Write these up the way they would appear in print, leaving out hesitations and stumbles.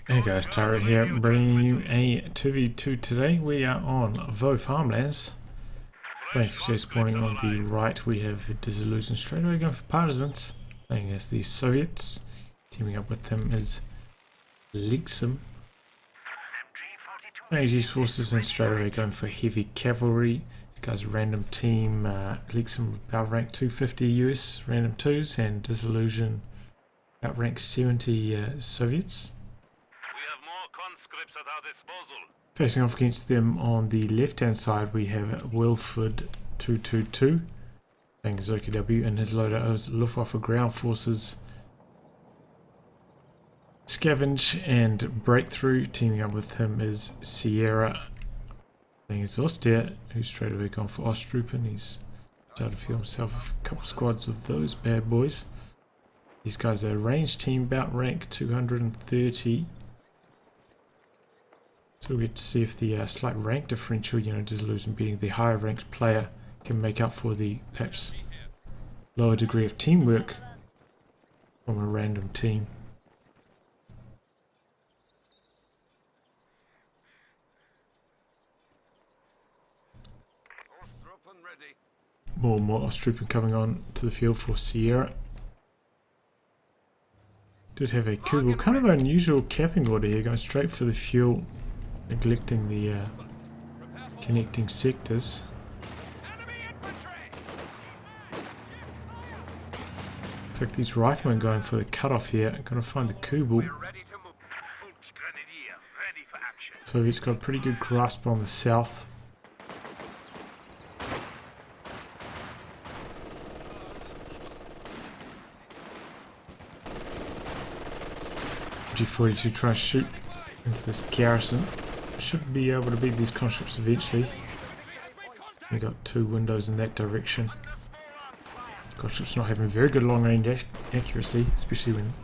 Hey guys, Tara here, bringing you a 2v2 today. We are on Vaux Farmlands. Playing for Jay spawning on the right, we have Dizilluzion straight away going for Partisans. Playing as the Soviets. Teaming up with them is LeaKciM. Playing as forces and straight away going for heavy cavalry. This guy's random team, LeaKciM about rank 250 US random 2s and Dizilluzion about rank 70 Soviets. At our disposal. Facing off against them on the left hand side we have willford222 playing as OKW, and his loadout is Luftwaffe ground forces, Scavenge and Breakthrough. Teaming up with him is Sierra playing as Ostia, who's straight away gone for Ostrupen. He's tried to field himself a couple squads of those bad boys. These guys are a ranged team about rank 230. So we get to see if the slight rank differential, Dizilluzion being the higher ranked player, can make up for the perhaps lower degree of teamwork from a random team. More and more Ostrupen coming on to the field for Sierra. Did have a Kubel, kind of unusual capping order here, going straight for the fuel, neglecting the connecting sectors. In fact, these riflemen going for the cutoff here. Going to find the Kubel. So he's got a pretty good grasp on the south. G42 trying to shoot into this garrison. Should be able to beat these conscripts eventually. We got two windows in that direction. Conscripts not having very good long range accuracy, especially when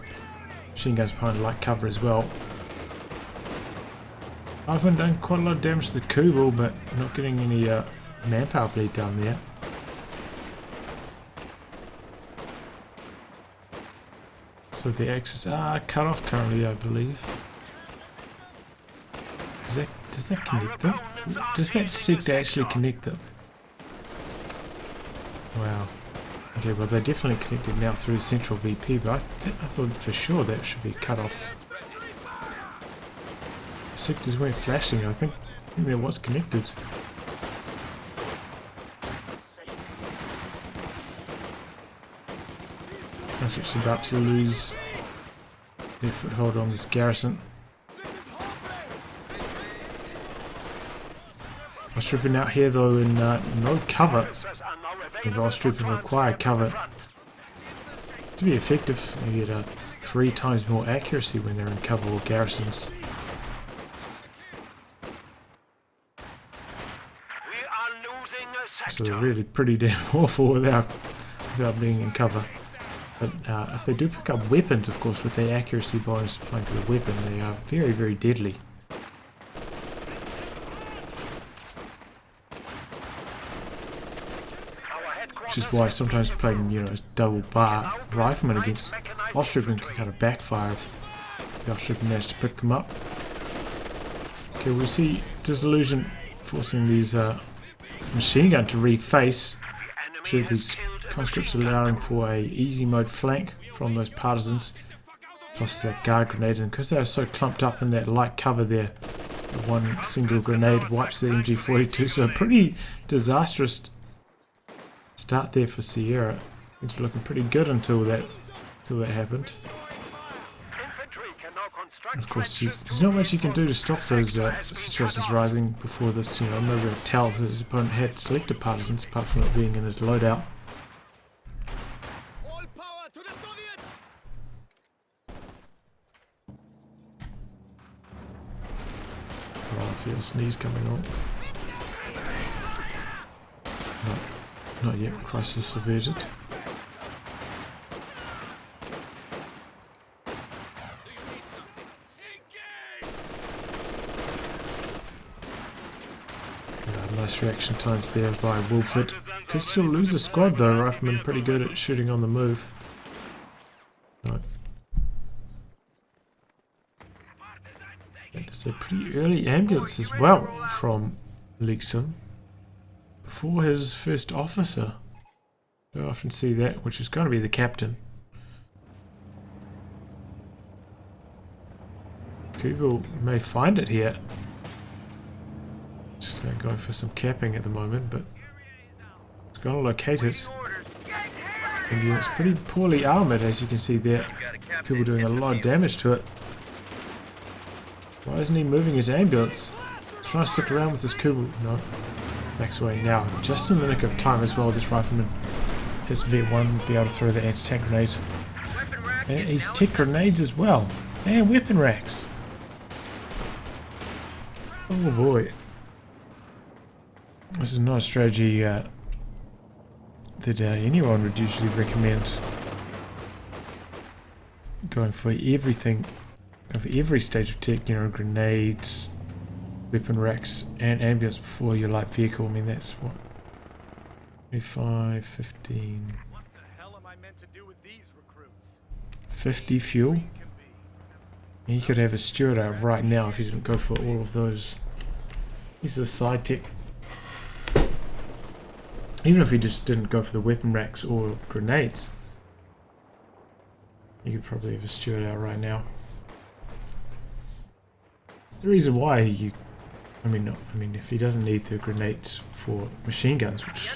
machine guns behind light cover as well. I've been doing quite a lot of damage to the Kubel, but not getting any manpower bleed down there. So the axes are cut off currently, I believe. Does that connect them? Does that sector actually connect them? Wow. Okay, well they're definitely connected now through central VP, but I thought for sure that should be cut off. The sectors weren't flashing, I think there was connected. Conscripts about to lose their foothold on this garrison. Ostrupen out here though in no cover. And Ostrupen require cover. To be effective, you get 3 times more accuracy when they're in cover or garrisons. So they're really pretty damn awful without being in cover. But if they do pick up weapons, of course, with their accuracy bonus applied to the weapon, they are very, very deadly. Which is why sometimes playing, double bar riflemen against Ostrupen can kind of backfire if the Ostrupen manage to pick them up. Okay, we see Dizilluzion forcing these machine gun to reface. I'm sure these conscripts allowing for a easy mode flank from those partisans, plus that guard grenade, and because they are so clumped up in that light cover there, one single grenade wipes the MG42. So a pretty disastrous start there for Sierra. Things were looking pretty good until that happened. And of course, there's not much you can do to stop those situations rising before this. No real tell that his opponent had selected partisans apart from it being in his loadout. Oh, I feel a sneeze coming on. Not yet, crisis averted. Nice reaction times there by Willford. Could still lose a squad though, Rifleman pretty good at shooting on the move. No. It's a pretty early ambulance as well from LeaKciM. Before his first officer. I often see that, which is going to be the captain. Google may find it here. Just going for some capping at the moment, but it's going to locate it. And it's pretty poorly armoured, as you can see there. Google doing a lot of damage to it. Why isn't he moving his ambulance? He's trying to stick around with his Kubel. No. Backs away now. Just in the nick of time as well, this rifleman. His V1 will be able to throw the anti-tank grenade. And he's tech grenades as well. And weapon racks. Oh boy. This is not a strategy that anyone would usually recommend. Going for everything, for every stage of tech, you know, grenades, weapon racks, and ambulance before your light vehicle. I mean, that's what? 25, 15. What the hell am I meant to do with these recruits? 50 fuel. You could have a steward out right now if you didn't go for all of those. He's a side tech. Even if he just didn't go for the weapon racks or grenades, you could probably have a steward out right now. The reason why if he doesn't need the grenades for machine guns, which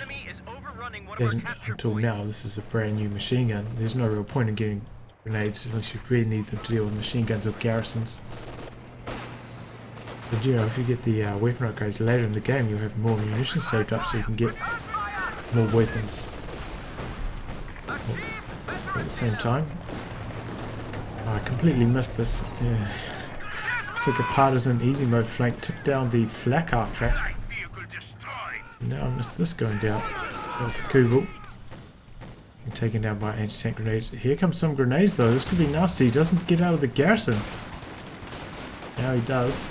isn't until now, this is a brand new machine gun. There's no real point in getting grenades unless you really need them to deal with machine guns or garrisons. But you know, if you get the weapon upgrades later in the game, you'll have more munitions saved up so you can get more weapons. At the same time, I completely missed this. Yeah. Took a Partisan easy mode flank, took down the flak half track. Now I missed this going down. That was the Kubel. And taken down by anti-tank grenades. Here comes some grenades though. This could be nasty. He doesn't get out of the garrison. Now he does.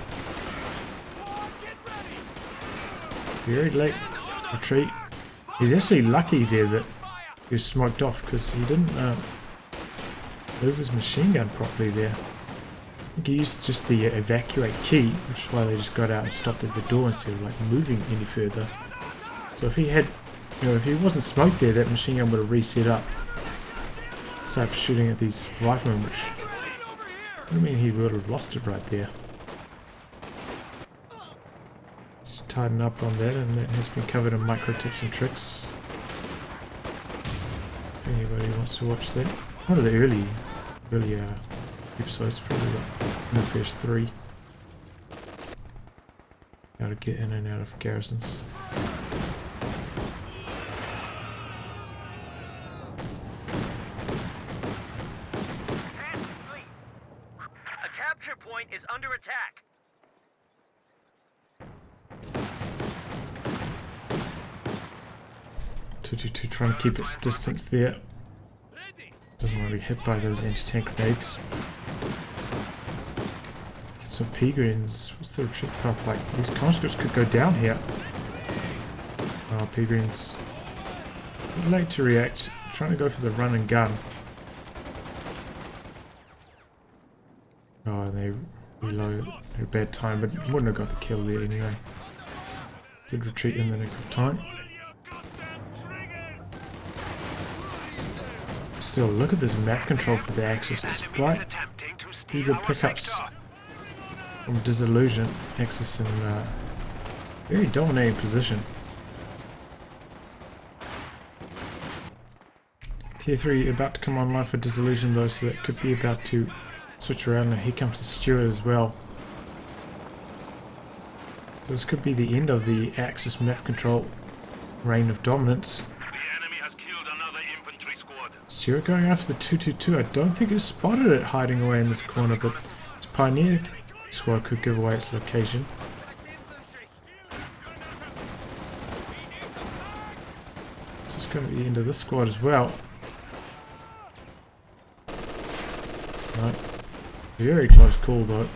Very late retreat. He's actually lucky there that he was smoked off because he didn't move his machine gun properly there. I think he used just the evacuate key, which is why they just got out and stopped at the door instead of like moving any further. So if he had, you know, if he wasn't smoked there, that machine gun would have reset up. Started shooting at these riflemen, which I mean he would have lost it right there. Let's tighten up on that, and that has been covered in micro tips and tricks. If anybody wants to watch that, one of the earlier episodes, probably like the first 3. How to get in and out of garrisons. A capture point is under attack. COH222 trying to keep its distance there. Doesn't want to be hit by those anti-tank grenades. Get some P-greens. What's the retreat path like? These conscripts could go down here. Oh, P-greens. Late to react. Trying to go for the run and gun. Oh, and they reload at a bad time, but wouldn't have got the kill there anyway. Did retreat in the nick of time. Still, look at this map control for the Axis. Despite pretty good pickups from Dizilluzion, Axis in a very dominating position. Tier 3 about to come online for Dizilluzion though, so that could be about to switch around, and here comes the steward as well. So this could be the end of the Axis map control reign of dominance. Stewart going after the 222. I don't think it's spotted it hiding away in this corner, but its Pioneer squad could give away its location. So it's going to be the end of this squad as well. Right. Very close call though.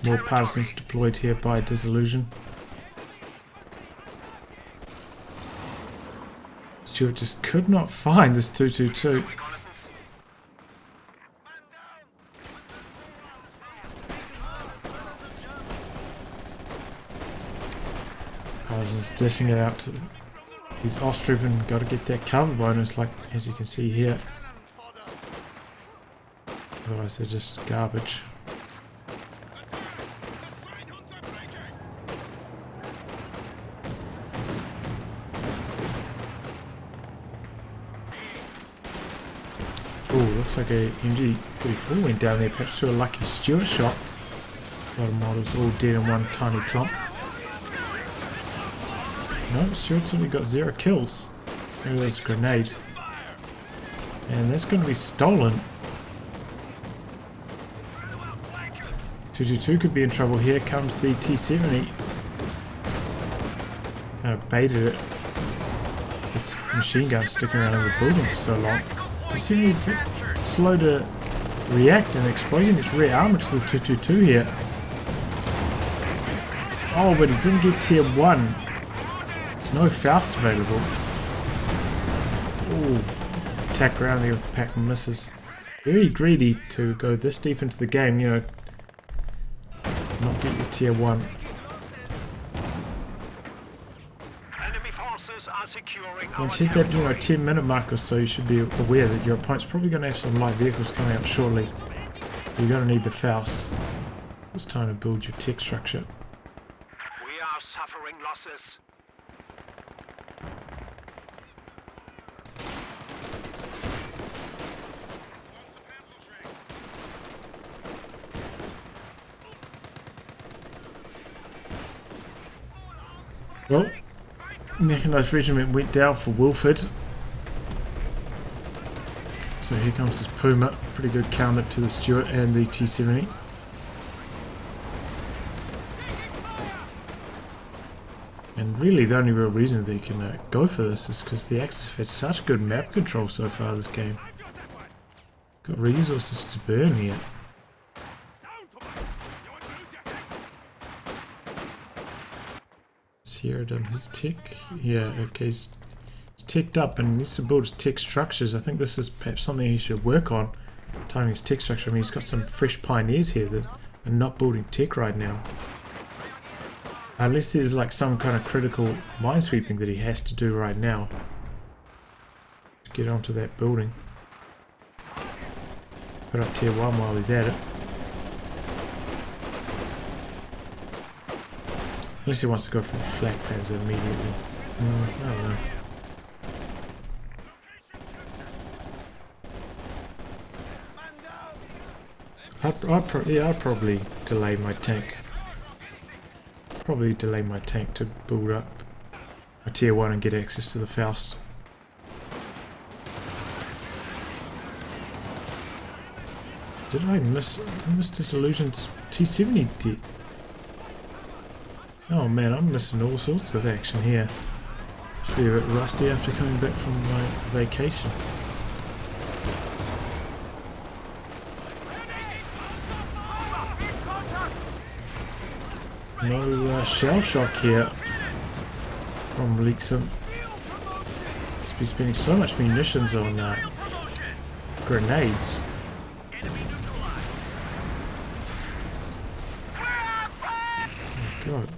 More Partisans deployed here by Dizilluzion. Stewart just could not find this 222. Partisan's dishing it out to these Ostruben. Got to get that cover bonus, like as you can see here. Otherwise they're just garbage. Oh, looks like a MG34 went down there, perhaps to a LeaKciM shot. A lot of models all dead in one tiny clump. No, Stuart's only got 0 kills. Maybe there's a grenade. And that's going to be stolen. 222 could be in trouble. Here comes the T70. Kind of baited it. This machine gun sticking around in the building for so long. T70 a bit slow to react and exposing its rear armor to the 222 here. Oh, but he didn't get tier 1. No Faust available. Ooh. Attack around there with the pack misses. Very greedy to go this deep into the game, you know. Not get your tier 1. Once you hit that, 10-minute mark or so, you should be aware that your opponent's probably going to have some light vehicles coming out shortly. You're going to need the Faust. It's time to build your tech structure. We are suffering losses. Well, Mechanized Regiment went down for Wilford. So here comes this Puma. Pretty good counter to the Stuart and the T70. And really the only real reason they can go for this is because the Axis have had such good map control so far this game. Got resources to burn here. Here done his tech. Yeah, okay, he's teched up and needs to build his tech structures. I think this is perhaps something he should work on. Timing his tech structure. I mean, he's got some fresh pioneers here that are not building tech right now. Unless there's like some kind of critical minesweeping that he has to do right now to get onto that building. Put up tier 1 while he's at it. Unless he wants to go for the flak panzer immediately. I don't know. I'd probably delay my tank. Probably delay my tank to build up a tier 1 and get access to the Faust. Did I miss Dizilluzion's T70 dead? Oh man, I'm missing all sorts of action here. Should be a bit rusty after coming back from my vacation. No shell shock here from LeaKciM. He's been spending so much munitions on grenades. Oh god.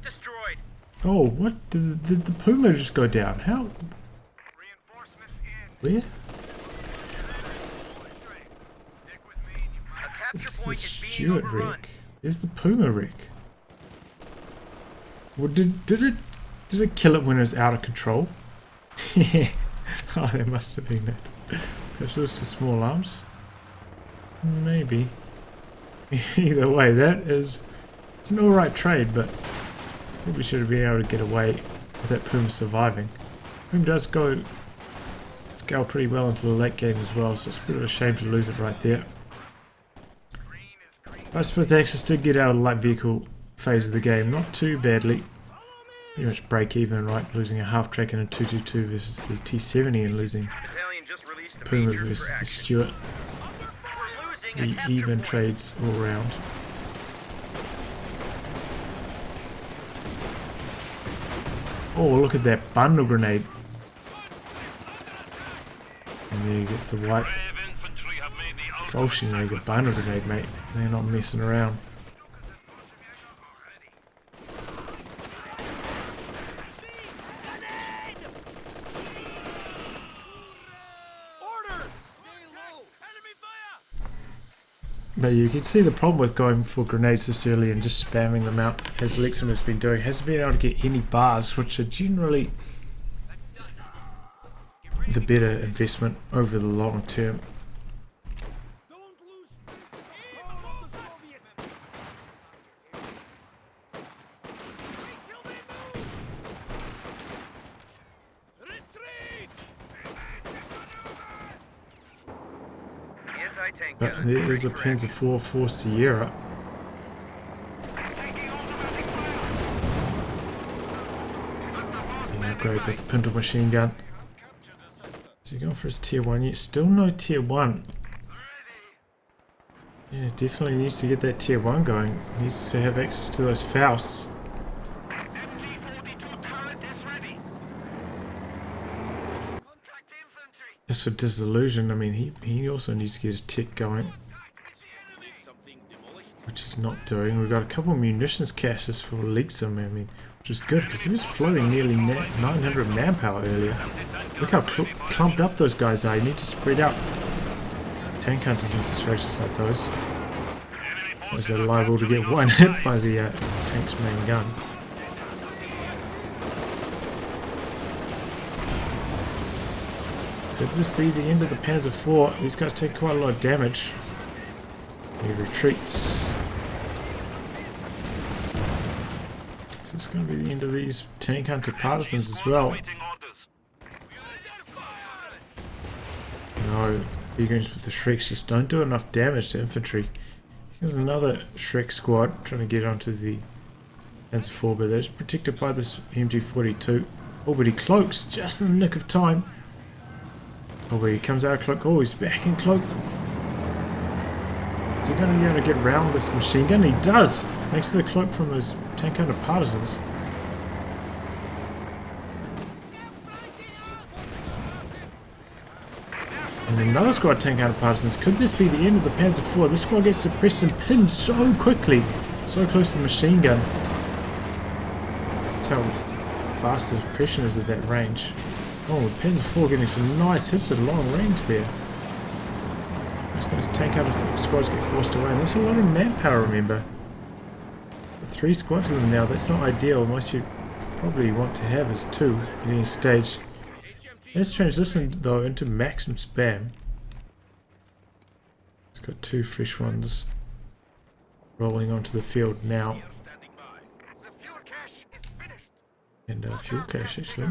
Destroyed. Oh, what? Did the Puma just go down? How? Where? This is the Stuart wreck. There's the Puma wreck. Well, did it kill it when it was out of control? Yeah. Oh, there must have been that. Perhaps it was to small arms? Maybe. Either way, it's an alright trade, but probably should have been able to get away with that Puma surviving. Puma does go scale pretty well into the late game as well, so it's a bit of a shame to lose it right there. I suppose the Axis did get out of the light vehicle phase of the game, not too badly. Pretty much break even, right? Losing a half track in a 222 versus the T70 and losing Puma versus the Stuart. The even trades all round. Oh, look at that bundle grenade. And there he gets the white. Falsing, they get bundle grenade, mate. They're not messing around. But you can see the problem with going for grenades this early and just spamming them out, as LeaKciM has been doing. Hasn't been able to get any bars, which are generally the better investment over the long term. But there is a Panzer IV for Sierra. Yeah, upgrade with the Pinto machine gun. Is he going for his tier 1 yet? Still no tier 1. Yeah, definitely needs to get that tier 1 going. Needs to have access to those Vaux. As for Dizilluzion, I mean, he also needs to get his tech going, which he's not doing. We've got a couple of munitions caches for LeaKciM, I mean, which is good because he was floating nearly 900 manpower earlier. Look how clumped up those guys are. You need to spread out tank hunters in situations like those, as they're liable to get one hit by the tank's main gun. Could this be the end of the Panzer IV? These guys take quite a lot of damage. He retreats. So it's going to be the end of these tank hunter partisans as well. No, Beagons with the Shreks just don't do enough damage to infantry. Here's another Shrek squad trying to get onto the Panzer IV, but they're just protected by this MG42. Oh, but he cloaks just in the nick of time. Oh, where he comes out of cloak. Oh, he's back in cloak. Is he going to be able to get around this machine gun? He does, thanks to the cloak from those tank hunter partisans. And another squad tank hunter partisans. Could this be the end of the Panzer IV? This squad gets suppressed and pinned so quickly, so close to the machine gun. That's how fast the suppression is at that range. Oh, Panzer IV getting some nice hits at long range there. Most of those tank hunter squads get forced away, and there's a lot of manpower, remember. With 3 squads of them now, that's not ideal. Most you probably want to have is 2 at any stage. Let's transition though into maximum spam. It's got 2 fresh ones rolling onto the field now. And fuel cache actually.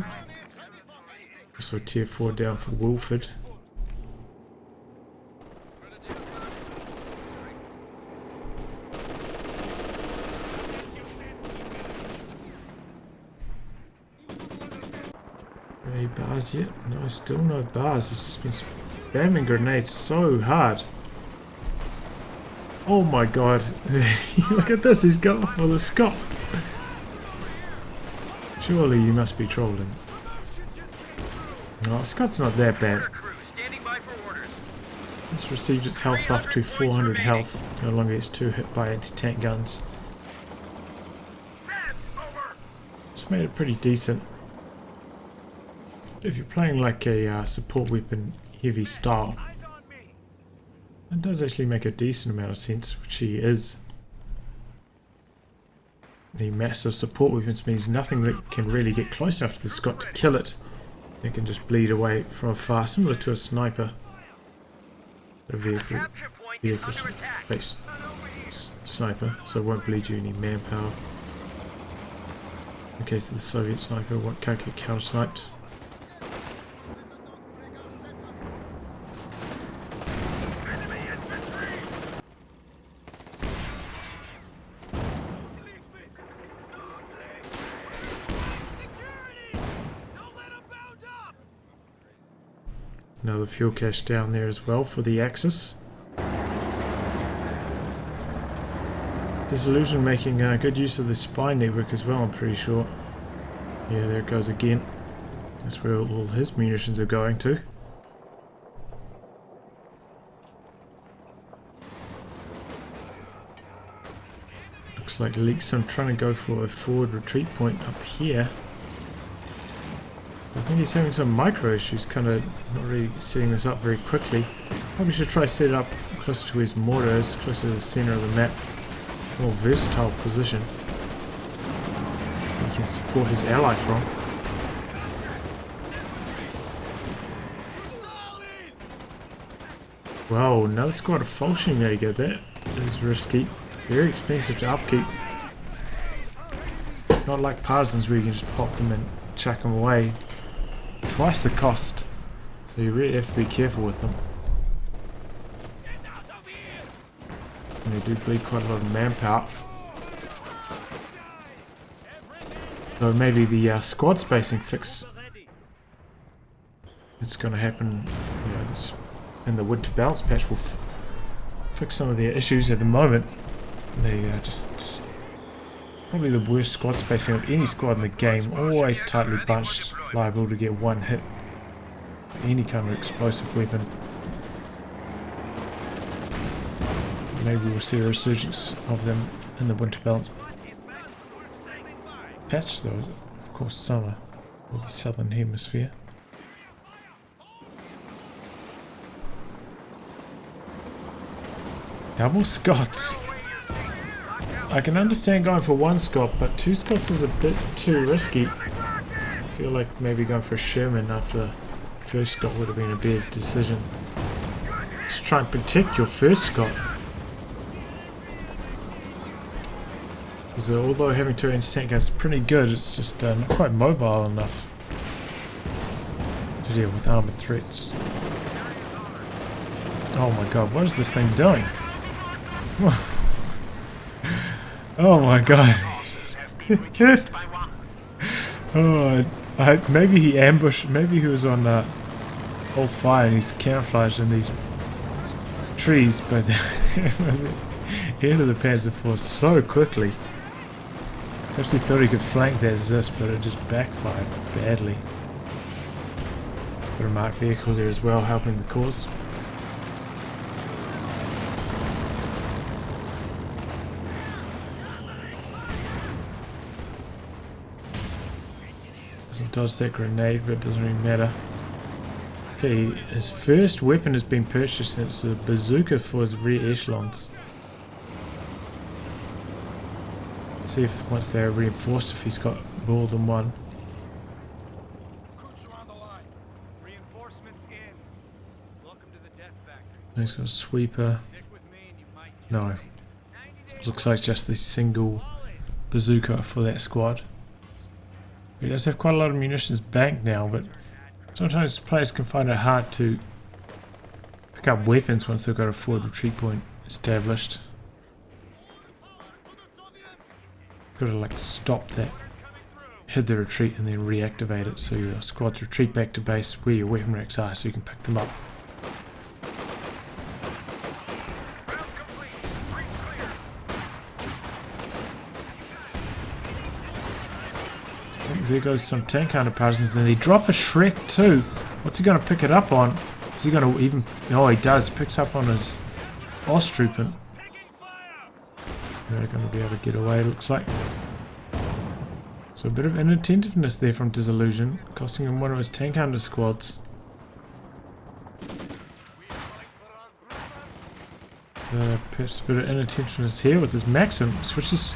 Also tier 4 down for Wilford. Any bars yet? No, still no bars. It's just been spamming grenades so hard. Oh my god. Look at this, he's going for the Scot. Surely you must be trolling. No, Scott's not that bad. It's received its health buff to 400 health. No longer gets 2 hit by anti-tank guns. It's made it pretty decent. If you're playing like a support weapon heavy style, it does actually make a decent amount of sense, which he is. The massive support weapons means nothing that can really get close enough to the Scot to kill it. It can just bleed away from afar, similar to a sniper. A vehicle-based sniper, so it won't bleed you any manpower. In case of the Soviet sniper, can't get counter-sniped. Another fuel cache down there as well for the Axis. Dizilluzion making good use of the spy network as well, I'm pretty sure. Yeah, there it goes again. That's where all his munitions are going to. Looks like LeaKciM trying to go for a forward retreat point up here. I think he's having some micro issues, kind of not really setting this up very quickly. Probably should try to set it up closer to his mortar is, closer to the center of the map. More versatile position. He can support his ally from. Wow, another squad of Fallschirmjäger. That is risky. Very expensive to upkeep. Not like Partisans where you can just pop them and chuck them away. Twice the cost. So you really have to be careful with them. And they do bleed quite a lot of manpower. So maybe the squad spacing fix. It's going to happen, you know, this, in the winter balance patch will fix some of their issues at the moment. They are just probably the worst squad spacing of any squad in the game. Always tightly bunched, liable to get one hit. Any kind of explosive weapon. Maybe we'll see a resurgence of them in the winter balance patch, though. Of course, summer or the southern hemisphere. Double Scots. I can understand going for one Scot, but two Scots is a bit too risky. I feel like maybe going for a Sherman after the first Scot would have been a better decision. Just try and protect your first Scot. Because although having 2 anti-tank guns is pretty good, it's just not quite mobile enough to deal with armored threats. Oh my god, what is this thing doing? Oh my god. Oh, maybe he ambushed, maybe he was on old fire and he's camouflaged in these trees, but it was into the Panzer IV so quickly. Perhaps he thought he could flank that Zis, but it just backfired badly. Got a marked vehicle there as well, helping the cause. Doesn't dodge that grenade, but it doesn't really matter. Okay, his first weapon has been purchased, and it's a bazooka for his rear echelons. See if once they're reinforced, if he's got more than one. He's got a sweeper. No. Looks like just the single bazooka for that squad. He does have quite a lot of munitions banked now, but sometimes players can find it hard to pick up weapons once they've got a forward retreat point established. Got to like stop that, hit the retreat and then reactivate it so your squads retreat back to base where your weapon racks are so you can pick them up. There goes some tank counter Partisans, then they drop a Shrek too. What's he going to pick it up on? Is he going to even... Oh, he does. Picks up on his Osttrooper. They're going to be able to get away, looks like. So a bit of inattentiveness there from Dizilluzion, costing him one of his tank hunter squads. Perhaps a bit of inattentiveness here with his LeaKciM. Switches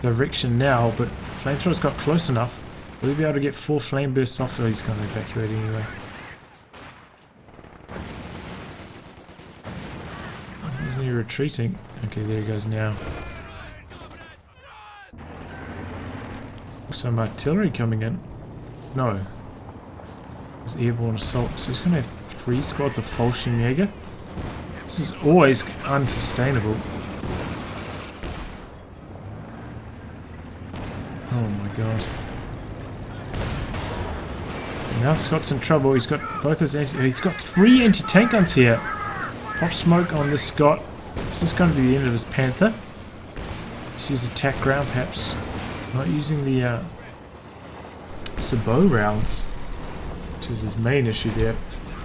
direction now, but Flamethrower's got close enough. Will he be able to get 4 flame bursts off? Or he's going to evacuate anyway. Isn't he retreating? Okay, there he goes now. Some artillery coming in. No. It's airborne assault. So he's going to have 3 squads of Fallschirmjäger. This is always unsustainable. Oh my god. Now Scott's in trouble. He's got both his he's got 3 anti-tank guns here. Pop smoke on this Scott. Is this going to be the end of his Panther? Let's use attack ground perhaps. Not using the Sabot rounds, which is his main issue there.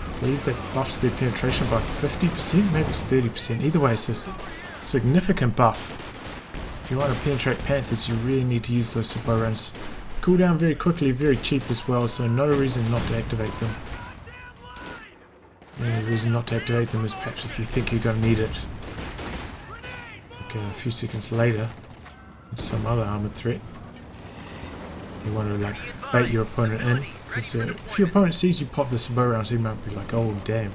I believe that buffs their penetration by 50%, maybe it's 30%. Either way, it's a significant buff. If you want to penetrate Panthers, you really need to use those Sabot rounds. Cool down very quickly, very cheap as well, so no reason not to activate them. The only reason not to activate them is perhaps if you think you're going to need it like a few seconds later in some other armored threat. You want to like bait your opponent in, because if your opponent sees you pop the bow rounds, he might be like, oh damn,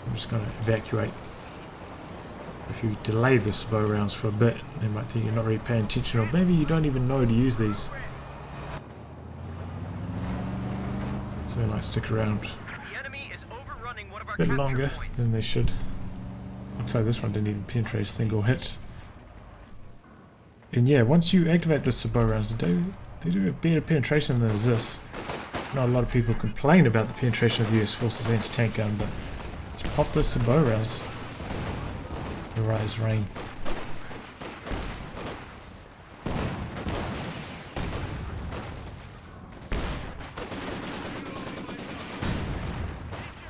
I'm just going to evacuate. If you delay the bow rounds for a bit, they might think you're not really paying attention, or maybe you don't even know to use these. So they might stick around a bit longer than they should. Looks like this one didn't even penetrate a single hit. And yeah, once you activate the bow rounds, they do a better penetration than this. Not a lot of people complain about the penetration of the US Forces anti-tank gun, but just pop those bow rounds. The rise rain.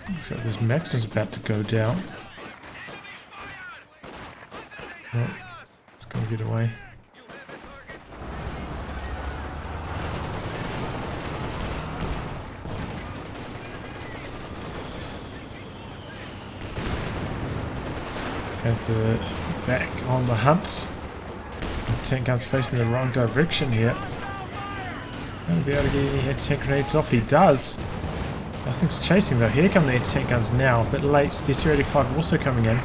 Looks like this Maxim's about to go down. Oh, it's gonna get away. Panther back on the hunt. The tank gun's facing the wrong direction here. Gonna be able to get any anti-tank grenades off. He does. Nothing's chasing though. Here come the anti-tank guns now. A bit late. SU-85 also coming in.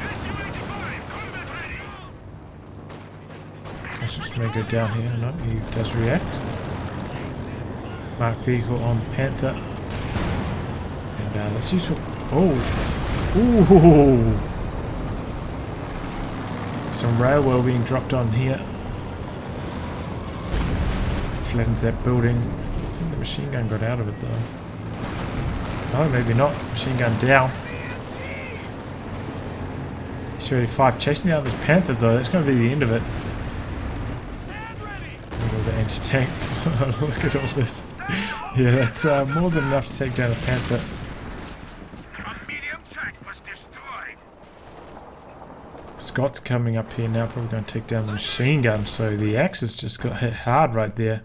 Just may go down here. No, he does react. Marked vehicle on the Panther. And let's use for... Oh! Ooh! Some railway being dropped on here. Flattens that building. I think the machine gun got out of it though. No, maybe not. Machine gun down. SU-85 chasing down this Panther though. That's going to be the end of it. Look at the anti-tank. Look at all this. Yeah, that's more than enough to take down the Panther. Scott's coming up here now, probably going to take down the machine gun, so the Axis just got hit hard right there.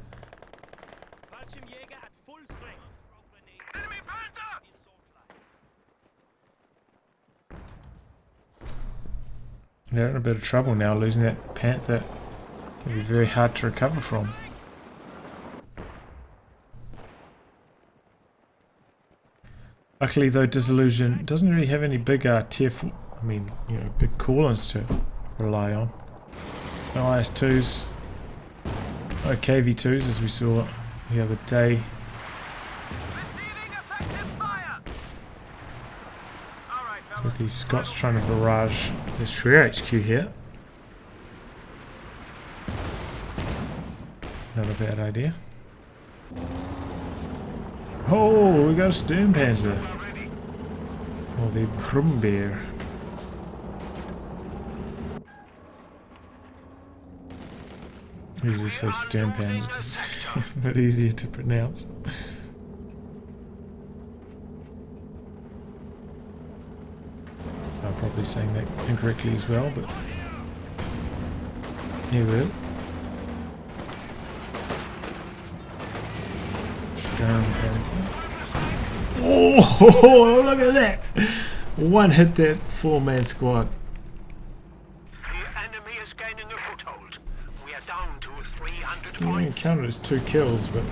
They're in a bit of trouble now, losing that Panther can be very hard to recover from. Luckily though, Dizilluzion doesn't really have any big tier 4, I mean, you know, big call-ins to rely on. No IS-2s, no KV-2s as we saw the other day. So with these Scots trying to barrage the Shreya HQ here. Not a bad idea. Oh, we got a Sturmpanzer. Or the Brumbeer. Usually say Sturmpanzer because it's a bit easier to pronounce. I'm probably saying that incorrectly as well, but here we go. Oh, look at that! One hit that 4-man squad. The enemy is gaining a foothold. We are down to 300 You only counted as 2 kills, but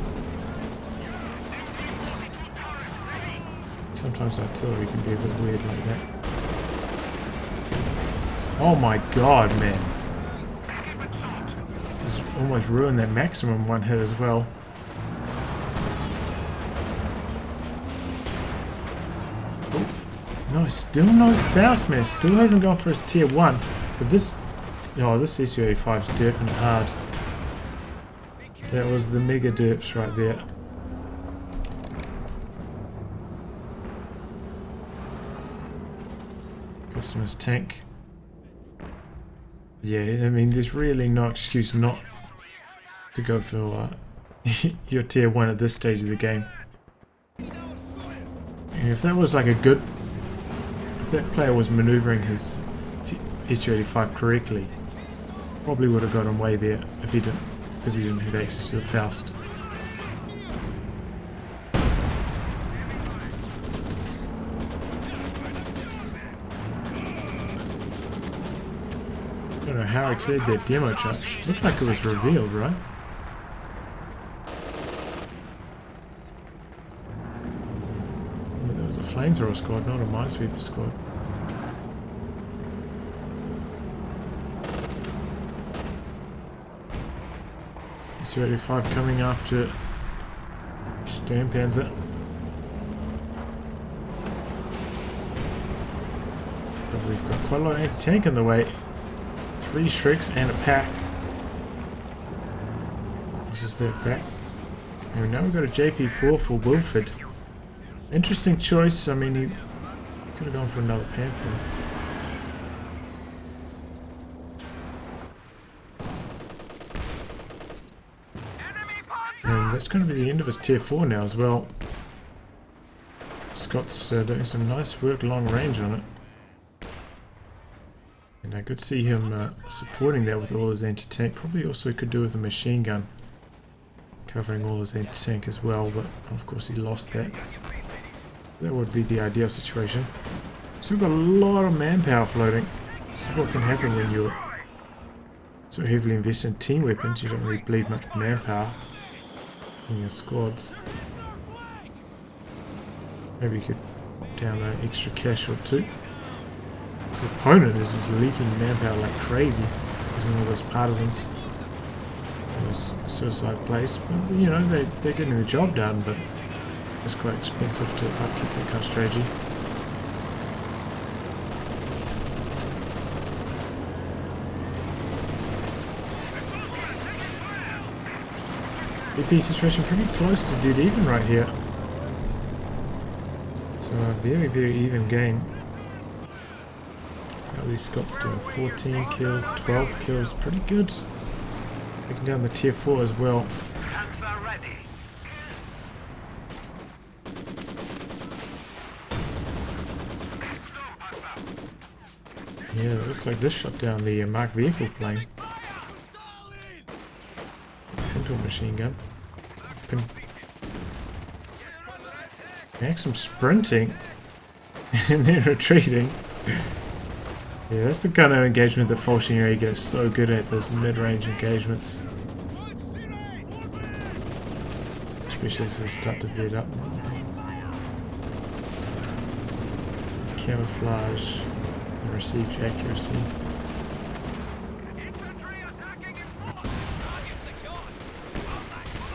sometimes artillery can be a bit weird like that. Oh my god, man! This almost ruined that maximum one hit as well. No, still no Faust, man. Still hasn't gone for his tier 1. But this... Oh, this SU-85 is derping it hard. That was the mega derps right there. Customer's tank. Yeah, I mean, there's really no excuse not to go for your tier 1 at this stage of the game. And if that was like a good... If that player was maneuvering his SU-85 correctly, probably would have got him way there if he didn't, because he didn't have access to the Faust. don't know how he cleared that demo charge. Looked like it was revealed, right? But there was a flamethrower squad, not a minesweeper squad. C-85 coming after Stampanzer. But we've got quite a lot of anti-tank in the way. 3 Shreks and a pack. This is their pack. And now we've got a JP4 for Wilford. Interesting choice. I mean, he could have gone for another Panther. And that's going to be the end of his tier 4 now as well. Scott's doing some nice work long range on it. And I could see him supporting that with all his anti-tank. Probably also could do with a machine gun. Covering all his anti-tank as well, but of course he lost that. That would be the ideal situation. So we've got a lot of manpower floating. This is what can happen when you're so heavily invested in team weapons. You don't really bleed much manpower in your squads. Maybe you could download extra cash or 2. His opponent is just leaking manpower like crazy, using all those partisans, those suicide plays. But, you know, they're getting the job done, but it's quite expensive to upkeep that kind of strategy. BP situation pretty close to dead even right here. So a very, very even game. At least Scott's doing 14 kills, 12 kills, pretty good. Taking down the tier 4 as well. Yeah, it looks like this shot down the marked vehicle plane. Pinto machine gun. LeaKciM sprinting and then retreating. Yeah, that's the kind of engagement that Vaux gets so good at, those mid-range engagements. Especially as they start to vet up. Camouflage and received accuracy.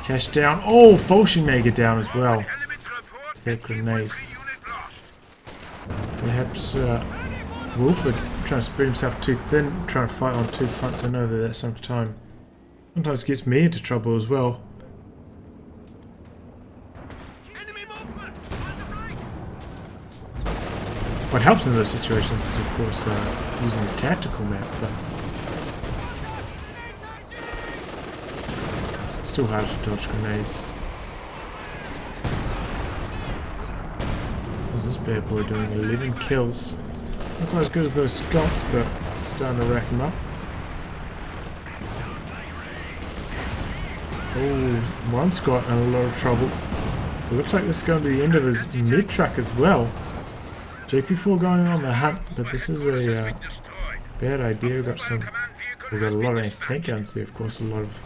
Cash down. Oh, Vaux may get down as well. That grenade. Perhaps Wilford trying to spread himself too thin, trying to fight on 2 fronts. I know that sometimes gets me into trouble as well. What helps in those situations is, of course, using the tactical map, but it's still hard to dodge grenades. What's this bad boy doing? 11 kills. Not quite as good as those Scots, but starting to rack them up. Oh, one Scot in a lot of trouble. It looks like this is going to be the end of his mid truck as well. JP4 going on the hunt, but this is a bad idea. We've got a lot of anti-tank guns there, of course, a lot of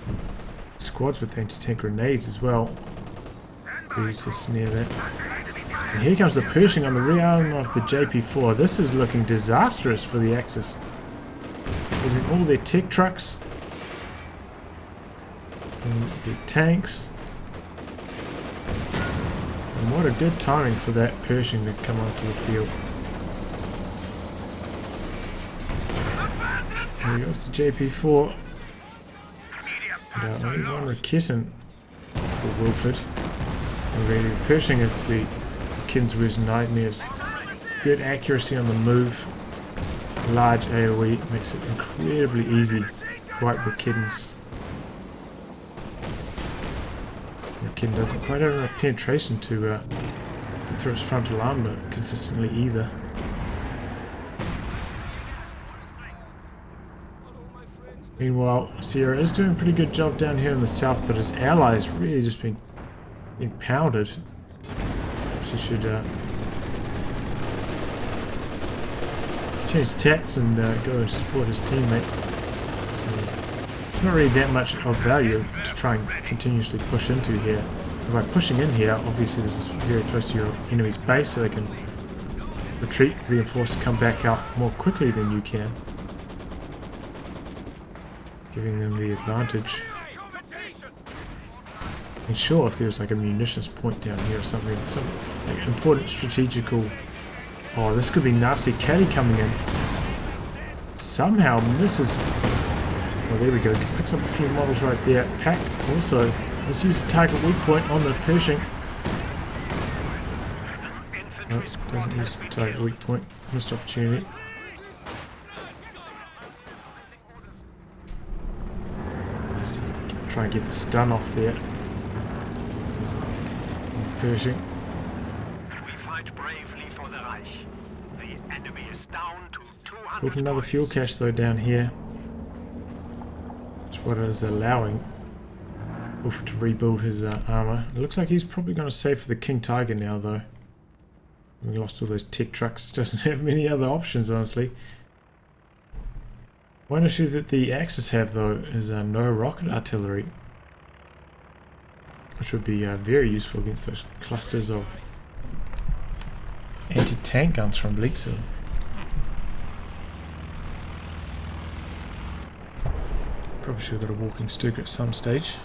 squads with anti-tank grenades as well. We used to snare that. And here comes the Pershing on the rear arm of the JP4. This is looking disastrous for the Axis. Using all their tech trucks and big tanks. And what a good timing for that Pershing to come onto the field. Here goes the JP4. And only one LeaKciM for Wilford. And really, Pershing is the kid's worst nightmares. Good accuracy on the move. Large AoE makes it incredibly easy to wipe LeaKciMs. LeaKciM doesn't quite have enough penetration to throw his frontal armor consistently either. Meanwhile, Sierra is doing a pretty good job down here in the south, but his allies really just being pounded. Perhaps he should change tacts and go and support his teammate. So it's not really that much of value to try and continuously push into here. And by pushing in here, obviously this is very close to your enemy's base, so they can retreat, reinforce, come back out more quickly than you can, giving them the advantage. And sure, if there's like a munitions point down here or something, some like, important strategical... Oh, this could be nasty. Caddy coming in. Somehow misses... Oh, there we go. Picks up a few models right there. Pack also. Let's use the target weak point on the Pershing. No, doesn't use the target weak point. Missed opportunity. Let's try and get the stun off there. Pershing. We fight bravely for the Reich. The enemy is down to 200. Built another fuel cache though down here. That's what is allowing Wolf to rebuild his armor. It looks like he's probably going to save for the King Tiger now though. We lost all those tech trucks. Doesn't have many other options honestly. One issue that the Axis have though is no rocket artillery, which would be very useful against those clusters of anti-tank guns from LeaKciM. Probably should have got a walking Stuka at some stage.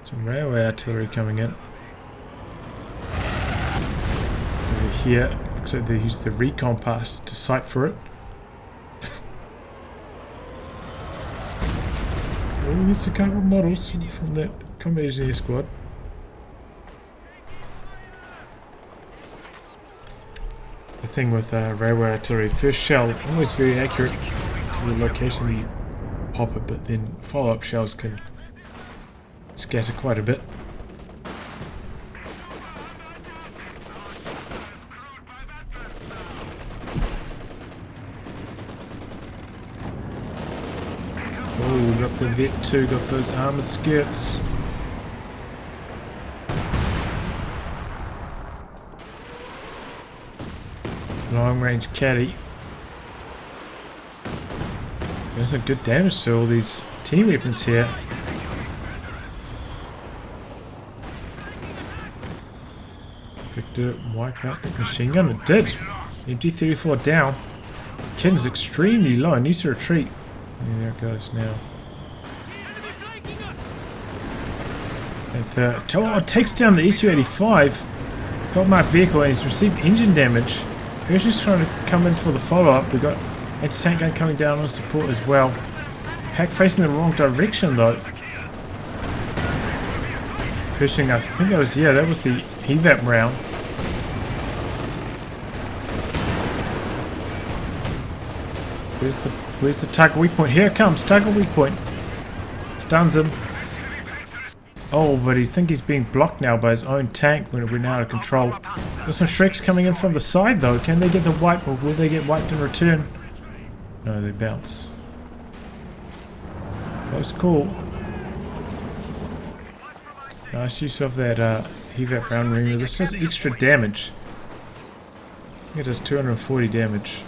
Some railway artillery coming in. Over here, looks like they used the recon pass to sight for it. Oh, it's a couple of models from that combat engineer squad. The thing with railway artillery, first shell always very accurate to the location that you pop it, but then follow-up shells can scatter quite a bit. Oh, got the Vet 2, got those armoured skirts. Long range caddy. There's some good damage to all these team weapons here. Did it wipe out the machine gun? It did. MT-34 down. Kitten's extremely low. Needs to retreat. Yeah, there it goes now. And oh, it takes down the SU-85. Got my vehicle and he's received engine damage. He's just trying to come in for the follow-up. We've got anti-tank gun coming down on support as well. Pack facing the wrong direction though. Pushing, I think that was, yeah, that was the evap round. Where's the target weak point? Here it comes, target weak point. Stuns him. Oh, but I think he's being blocked now by his own tank when it went out of control. There's some Shreks coming in from the side though. Can they get the wipe, or will they get wiped in return? No, they bounce. Close call. Nice use of that evap round ring. This does extra damage. It does 240 damage.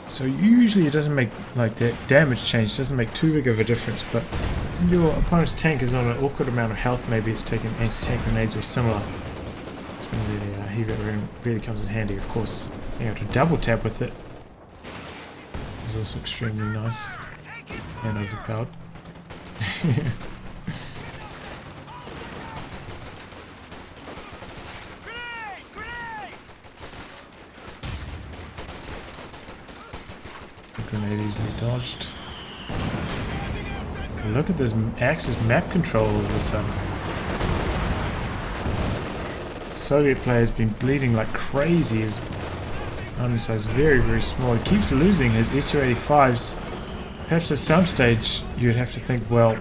So usually it doesn't make, like, that damage change doesn't make too big of a difference, but when your opponent's tank is on an awkward amount of health, maybe it's taking anti-tank grenades or similar. That's when the evap round really comes in handy, of course. Being able to double tap with it is also extremely nice and overpowered. Grenade easily dodged. Look at this Axis map control all of a sudden. The Soviet player has been bleeding like crazy. His army size is very, very small. He keeps losing his SU-85s. Perhaps at some stage you'd have to think, well,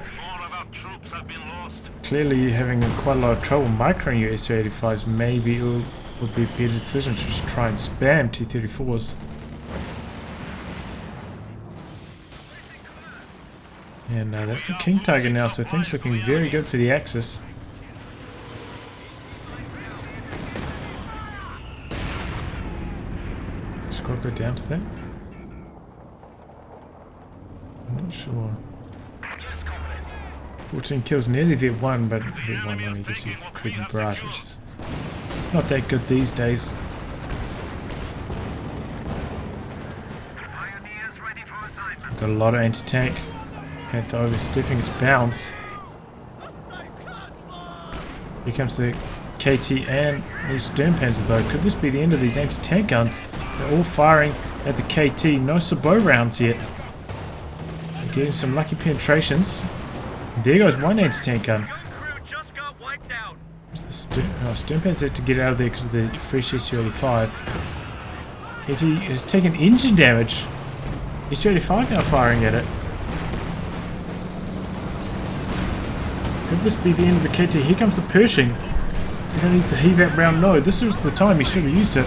clearly you're having quite a lot of trouble microing your SU-85s. Maybe it would be a better decision to just try and spam T-34s. And that's the King Tiger now, so things looking very good for the Axis. Squad go down to that. not sure. 14 kills, nearly Vet1, but Vet1 only gives you the Krieg and Barrage, which is not that good these days. Got a lot of anti-tank. Panther overstepping its bounds. Here comes the KT and the Sturmpanzer though. Could this be the end of these anti-tank guns? They're all firing at the KT. No sabot rounds yet. They're getting some lucky penetrations. There goes one anti-tank gun. Where's the Sturmpanzer had to get out of there because of the fresh SU-85. KT has taken engine damage. SU-85 now firing at it. Could this be the end of the KT? Here comes the Pershing. Is he going to use the HEVAP round? No, this was the time he should have used it.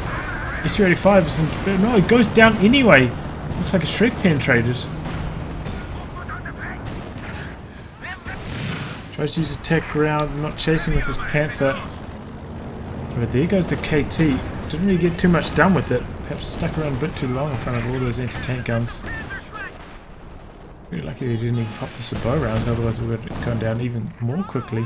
SU-85 isn't... No, it goes down anyway. Looks like a Shrek penetrated. Tries to use attack round, not chasing with his Panther. But there goes the KT. Didn't really get too much done with it. Perhaps stuck around a bit too long in front of all those anti-tank guns. Very lucky they didn't even pop the sabot rounds, otherwise we would have gone down even more quickly.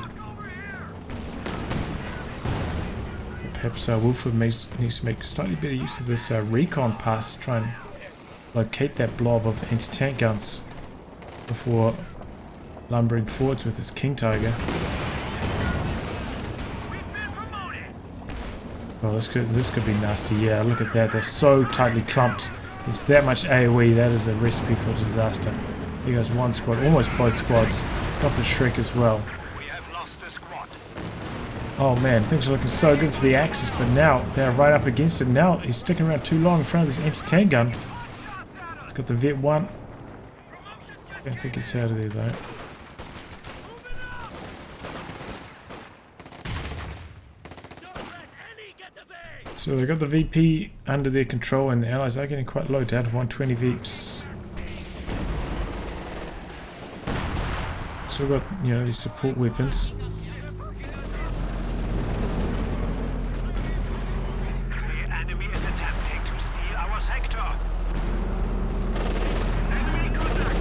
Perhaps Wilford needs to make slightly better use of this recon pass to try and locate that blob of anti-tank guns before lumbering forwards with his King Tiger. Oh, this could be nasty. Yeah, look at that. They're so tightly clumped. It's that much AoE. That is a recipe for disaster. Here goes one squad, almost both squads. Got the Shrek as well. Oh man, things are looking so good for the Axis, but now they're right up against it. Now he's sticking around too long in front of this anti-tank gun. He's got the Vet1. I don't think it's out of there though. So they've got the VP under their control and the allies are getting quite low, down to 120 VPs. Still got, you know, these support weapons. The enemy is attempting to steal our sector. Enemy contact.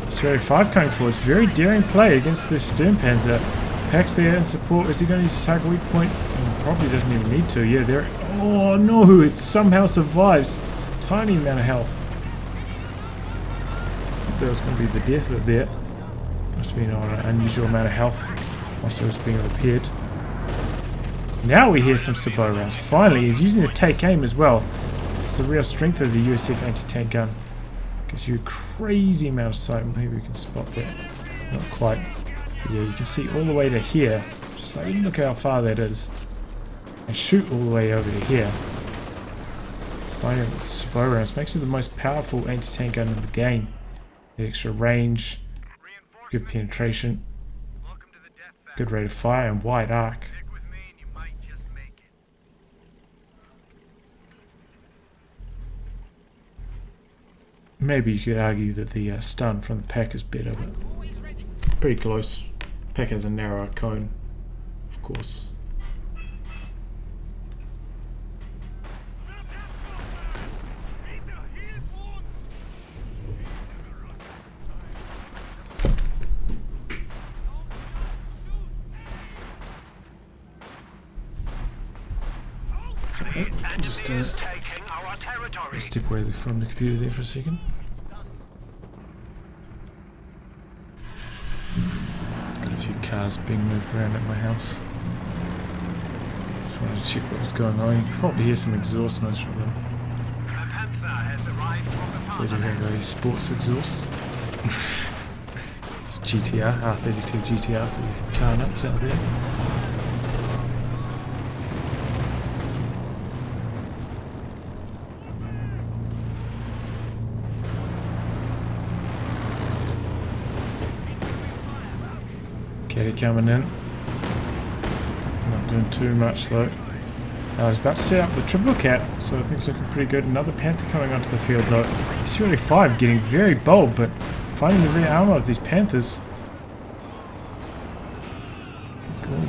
SU-85 coming forward. It's very daring play against this Sturmpanzer. Packs there in support. Is he going to use target weak point? Probably doesn't even need to. Yeah, there. Oh no! It somehow survives. Tiny amount of health. That was going to be the death of it there. Must have been on an unusual amount of health. Also, it's being repaired. Now we hear some sabot rounds. Finally, he's using the take aim as well. This is the real strength of the USF anti-tank gun. Gives you a crazy amount of sight. Maybe we can spot that. Not quite. But yeah, you can see all the way to here. Just like, look how far that is. And shoot all the way over to here. Finding it with sabot rounds makes it the most powerful anti-tank gun in the game. The extra range, good penetration, good rate of fire, and wide arc. Maybe you could argue that the stun from the pack is better, but pretty close. Pack has a narrower cone, of course. So, just step away from the computer there for a second. Got a few cars being moved around at my house. Just wanted to check what was going on. You can probably hear some exhaust noise from them. So they do have a sports exhaust. It's a GTR, R32 GTR for you car nuts out there. Caddy coming in. Not doing too much though. I was about to set up the triple cap, so things looking pretty good. Another Panther coming onto the field though. SU-85 getting very bold, but finding the rear armor of these Panthers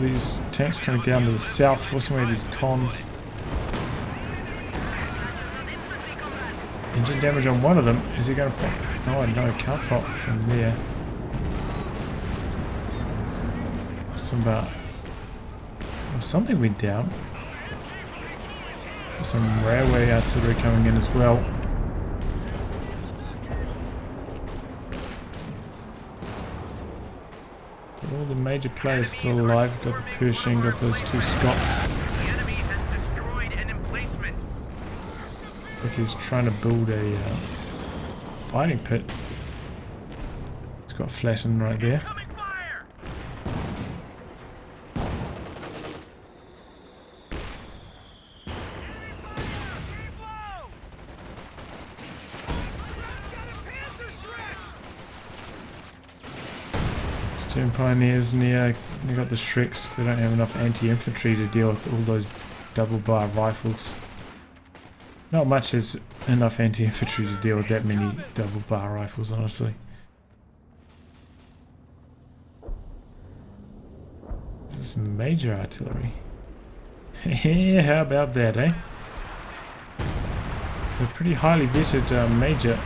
these tanks coming down to the south, forcing away these cons. Engine damage on one of them. Is he going to pop? Oh no, can't pop from there. Something went down. Some railway artillery coming in as well. But all the major players still alive. Got the Pershing, got those two Scots. Look, he was trying to build a fighting pit. It's got flattened right there. Turn Pioneers near. They got the Shreks. They don't have enough anti-infantry to deal with all those double bar rifles. Not much is enough anti-infantry to deal with that many double bar rifles, honestly. This is major artillery. Yeah, how about that, eh? So pretty highly vetted major.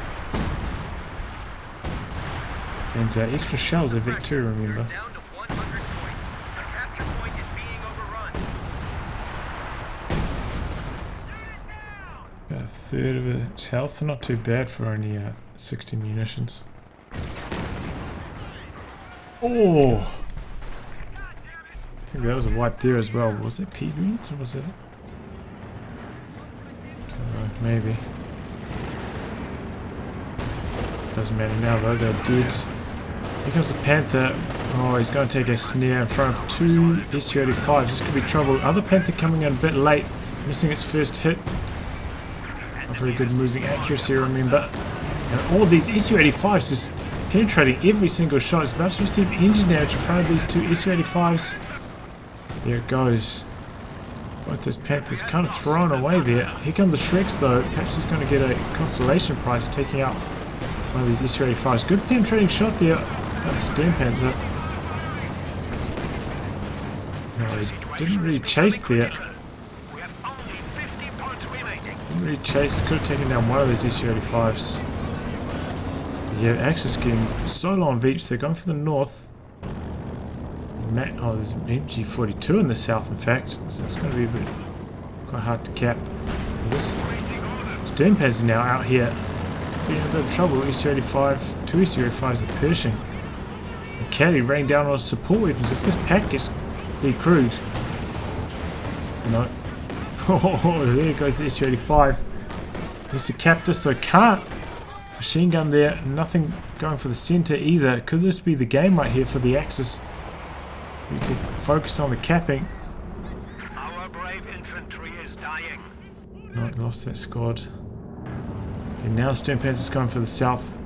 And extra shells are Vic too, remember. About a third of its health, not too bad for only 60 munitions. Oh! I think that was a wipe there as well. Was it Pedrons or was it? Don't know, maybe. Doesn't matter now though, they're dead. Here comes the Panther. Oh, he's going to take a snare in front of two Su-85s. This could be trouble. Other Panther coming in a bit late, missing its first hit. Not very good moving accuracy, remember. And all these Su-85s just penetrating every single shot. It's about to receive engine damage in front of these two Su-85s. There it goes. Both those Panthers kind of thrown away there. Here come the Shreks though. Perhaps he's going to get a consolation prize taking out one of these Su-85s. Good penetrating shot there. That's Sternpanzer. No, he didn't really chase there. Didn't really chase. Could have taken down one of those Su-85s. Yeah, Axis getting for so long Veeps. They're going for the north. Oh, there's an MG42 in the south, in fact. So it's going to be a bit quite hard to cap. This Sternpanzer now out here. Be in a bit of trouble. Su-85, two Su-85s are Pershing. And Caddy raining down on support weapons. If this pack gets decrewed. No. Oh, there goes the Su-85. Needs to cap this, so can't. Machine gun there. Nothing going for the center either. Could this be the game right here for the Axis? Need to focus on the capping. Our brave infantry is dying. No, lost that squad. And now Sternpanzer's going for the south.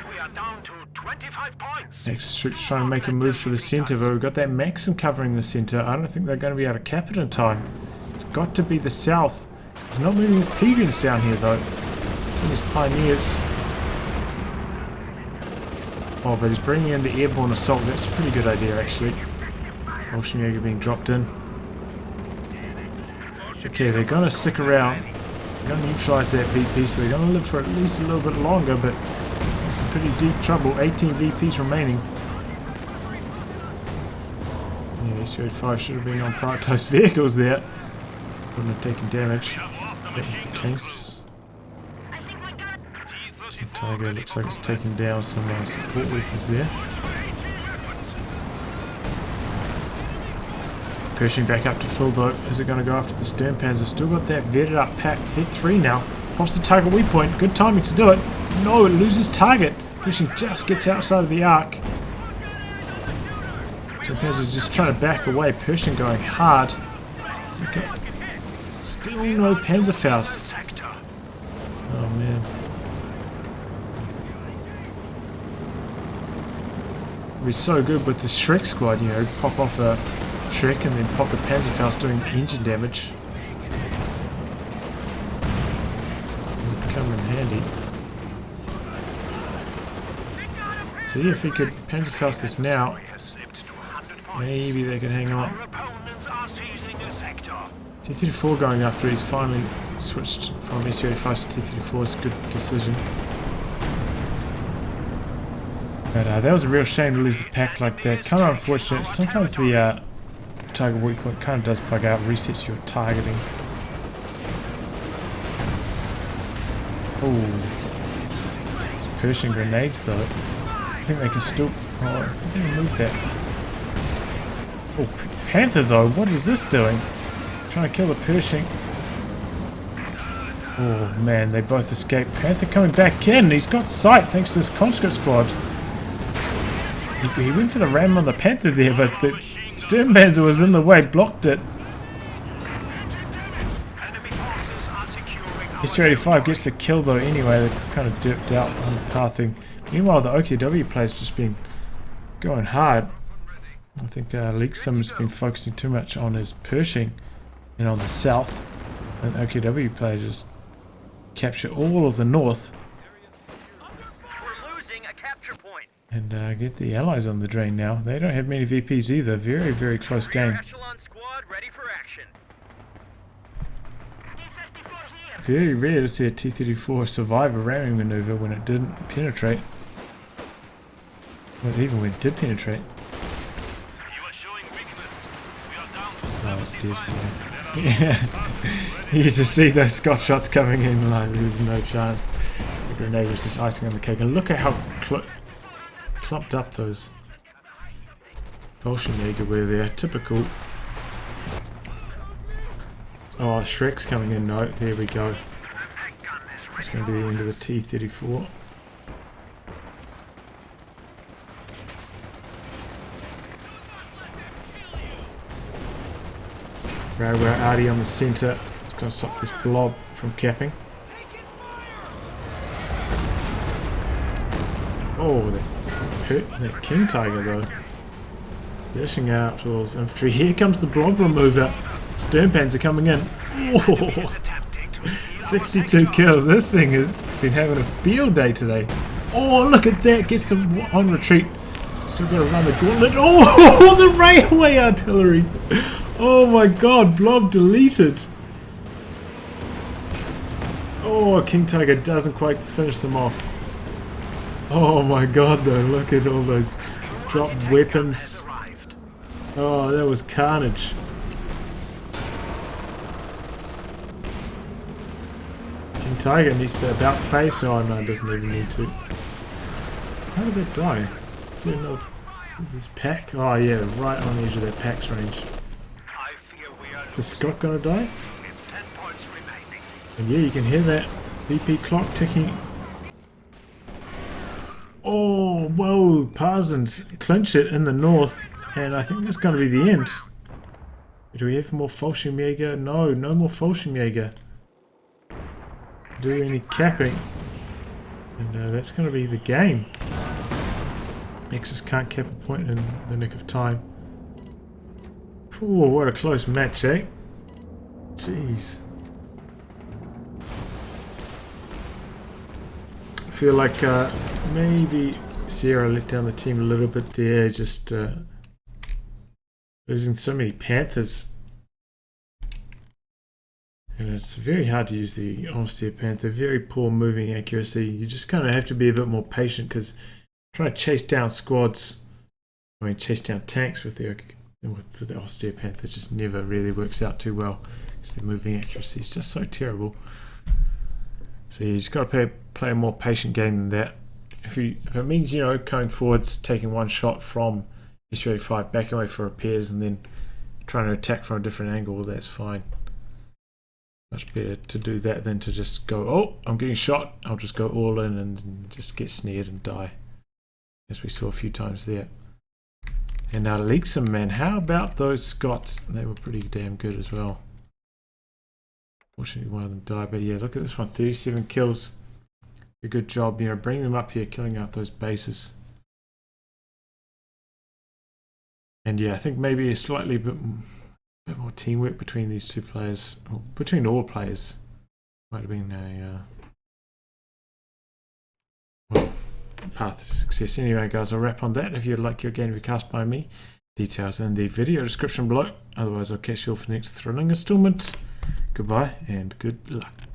We are down to 25 points. Axis troops trying to make a move for the centre, but we've got that LeaKciM covering the centre. I don't think they're going to be able to cap it in time. It's got to be the south. He's not moving his Pedrons down here though. Send his Pioneers. Oh, but he's bringing in the airborne assault. That's a pretty good idea actually. Bolshevik being dropped in. Okay, they're going to stick around. They're going to neutralise that VP, so they're going to live for at least a little bit longer, but it's some pretty deep trouble. 18 VPs remaining. Yeah, Su-85 should have been on prioritised vehicles there. Wouldn't have taken damage. That was the case. Tiger looks like it's taken down some support weapons there. Pershing back up to full though. Is it going to go after the Sternpanzer? Still got that vetted up pack. Vet 3 now. Pops the target waypoint. Good timing to do it. No, it loses target. Pershing just gets outside of the arc. Sternpanzer just trying to back away. Pershing going hard. Still no Panzerfaust. Oh man. It'd be so good with the Shrek squad, you know, pop off a Shrek and then pop a Panzerfaust doing engine damage. Would come in handy. So yeah, if he could Panzerfaust this now, Maybe they can hang on. Our opponents are seizing a sector. T-34 going after he's finally switched from SU-85 to T-34 is a good decision. But that was a real shame to lose the pack like that. Kind of unfortunate. Sometimes the target weak point kind of does bug out, resets your targeting. Oh, it's Pershing grenades though. I think they can still. Oh, did they remove that? Oh, Panther though, what is this doing? Trying to kill the Pershing. Oh man, they both escaped. Panther coming back in. He's got sight thanks to this conscript squad. He went for the ram on the Panther there, but the Sternpanzer was in the way, blocked it. SU-85 gets the kill though anyway, they kind of dipped out on the pathing. Meanwhile the OKW play's just been going hard. I think LeaKciM has been focusing too much on his Pershing and on the south. And the OKW player just capture all of the north. We're losing a capture point. And get the allies on the drain now. They don't have many VPs either. Very, very close game. Echelon squad ready for action. Very rare to see a T-34 survive a ramming maneuver when it didn't penetrate. Well, even when it did penetrate. Oh, it's dead. Yeah. You just see those Scott shots coming in like there's no chance. The grenade was just icing on the cake. And look at how clumped up those Bolshevik were there. Typical. Oh, Shrek's coming in. No, there we go. It's going to be the end of the T-34. Railway Arty on the centre. It's going to stop this blob from capping. Oh, that hurt that King Tiger though. Dashing out towards infantry. Here comes the blob remover. Sternpanzer coming in. Oh, 62 kills. This thing has been having a field day today. Oh, look at that. Gets them on retreat. Still got to run the gauntlet. Oh, the railway artillery. Oh my god, blob deleted. Oh, King Tiger doesn't quite finish them off. Oh my god though, look at all those dropped weapons. Oh, that was carnage. King Tiger needs to about face. Oh no, it doesn't even need to. How did that die? Is there another, this pack? Oh yeah, right on the edge of that pack's range. Is the Scott gonna die? And yeah, you can hear that BP clock ticking. Oh, whoa, Parsons clinch it in the north, and I think that's going to be the end. Do we have more Fallschirmjäger? No, no more Fallschirmjäger. Do any capping. And that's going to be the game. Nexus can't cap a point in the nick of time. Oh, what a close match, eh? Jeez. I feel like maybe Sierra let down the team a little bit there, just losing so many Panthers. And it's very hard to use the Austere Panther, very poor moving accuracy. You just kind of have to be a bit more patient because trying to chase down squads, I mean chase down tanks with the Austere Panther just never really works out too well because the moving accuracy is just so terrible. So you just got to play a more patient game than that. If it means, you know, going forwards, taking one shot from SU-85, backing away for repairs, and then trying to attack from a different angle, that's fine. Much better to do that than to just go, oh, I'm getting shot, I'll just go all in and just get snared and die. As we saw a few times there. And now LeaKciM, man, how about those Scots? They were pretty damn good as well. Fortunately, one of them died, but yeah, look at this one, 37 kills. A good job, you know, bringing them up here, killing out those bases. And yeah, I think maybe a slightly bit more teamwork between these two players, or between all players. Might have been a well, path to success. Anyway, guys, I'll wrap on that. If you'd like your game to be cast by me, Details in the video description below. Otherwise, I'll catch you all for the next thrilling installment. Goodbye and good luck.